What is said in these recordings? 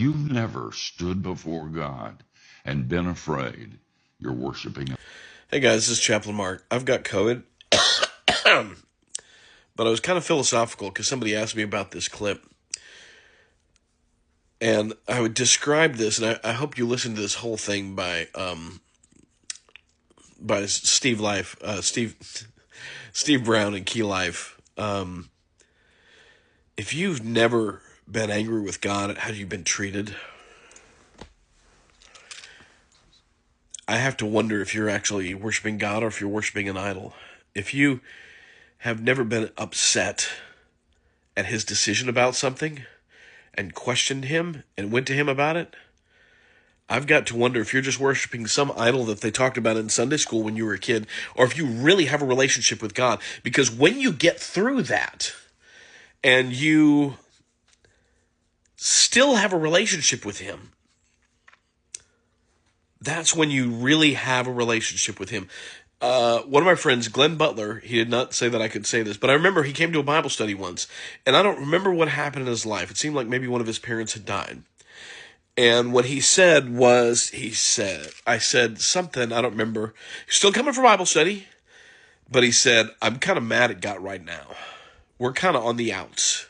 you've never stood before God and been afraid, you're worshiping. Hey guys, this is Chaplain Mark. I've got COVID, but I was kind of philosophical because somebody asked me about this clip. And I would describe this, and I hope you listen to this whole thing by Steve Life, Steve Brown and Key Life. If you've never been angry with God at how you've been treated, I have to wonder if you're actually worshiping God or if you're worshiping an idol. If you have never been upset at his decision about something and questioned him and went to him about it, I've got to wonder if you're just worshiping some idol that they talked about in Sunday school when you were a kid, or if you really have a relationship with God. Because when you get through that and you still have a relationship with him, that's when you really have a relationship with him. One of my friends, Glenn Butler, he did not say that I could say this, but I remember he came to a Bible study once, and I don't remember what happened in his life. It seemed like maybe one of his parents had died. And what he said was, I said something, I don't remember. He's still coming for Bible study, but he said, I'm kind of mad at God right now. We're kind of on the outs.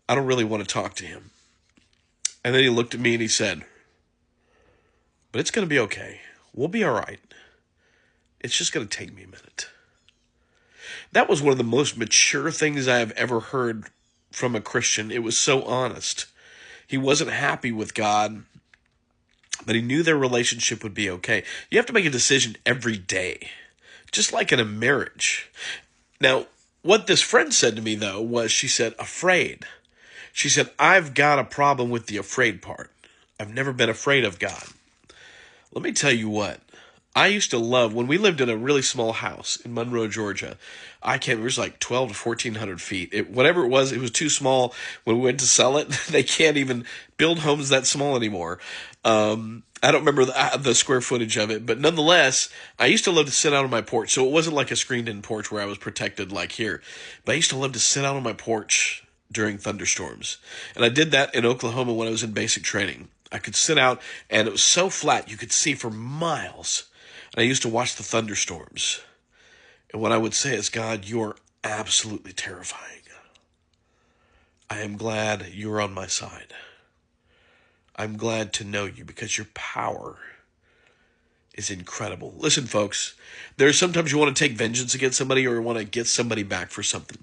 I don't really want to talk to him. And then he looked at me and he said, but it's going to be okay. We'll be all right. It's just going to take me a minute. That was one of the most mature things I have ever heard from a Christian. It was so honest. He wasn't happy with God, but he knew their relationship would be okay. You have to make a decision every day, just like in a marriage. Now, what this friend said to me, though, was she said, afraid. She said, I've got a problem with the afraid part. I've never been afraid of God. Let me tell you what. I used to love, when we lived in a really small house in Monroe, Georgia, it was like 12 to 1,400 feet. Whatever it was too small. When we went to sell it, they can't even build homes that small anymore. I don't remember the square footage of it, but nonetheless, I used to love to sit out on my porch. So it wasn't like a screened-in porch where I was protected like here. But I used to love to sit out on my porch during thunderstorms. And I did that in Oklahoma when I was in basic training. I could sit out, and it was so flat you could see for miles. And I used to watch the thunderstorms. And what I would say is, God, you're absolutely terrifying. I am glad you're on my side. I'm glad to know you because your power is incredible. Listen, folks, there's sometimes you want to take vengeance against somebody or you want to get somebody back for something.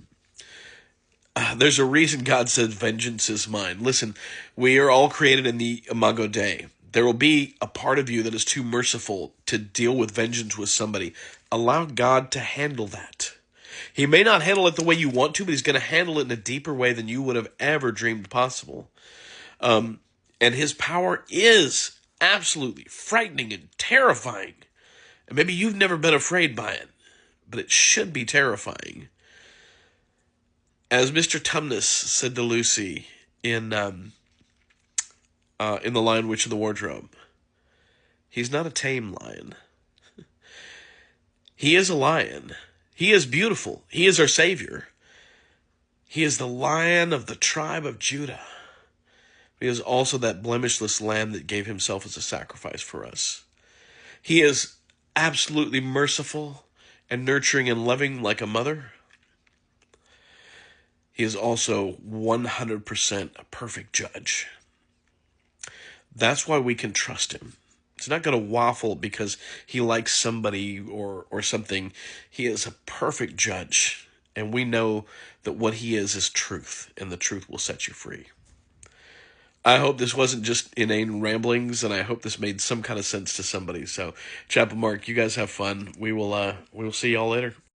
There's a reason God said, vengeance is mine. Listen, we are all created in the Imago Dei. There will be a part of you that is too merciful to deal with vengeance with somebody. Allow God to handle that. He may not handle it the way you want to, but he's going to handle it in a deeper way than you would have ever dreamed possible. And his power is absolutely frightening and terrifying. And maybe you've never been afraid by it, but it should be terrifying. As Mr. Tumnus said to Lucy in The Lion, Witch, and the Wardrobe, he's not a tame lion. He is a lion. He is beautiful. He is our Savior. He is the Lion of the tribe of Judah. He is also that blemishless Lamb that gave himself as a sacrifice for us. He is absolutely merciful and nurturing and loving like a mother. He is also 100% a perfect judge. That's why we can trust him. He's not going to waffle because he likes somebody or something. He is a perfect judge. And we know that what he is truth, and the truth will set you free. I hope this wasn't just inane ramblings, and I hope this made some kind of sense to somebody. So, Chaplain Mark, you guys have fun. We will see y'all later.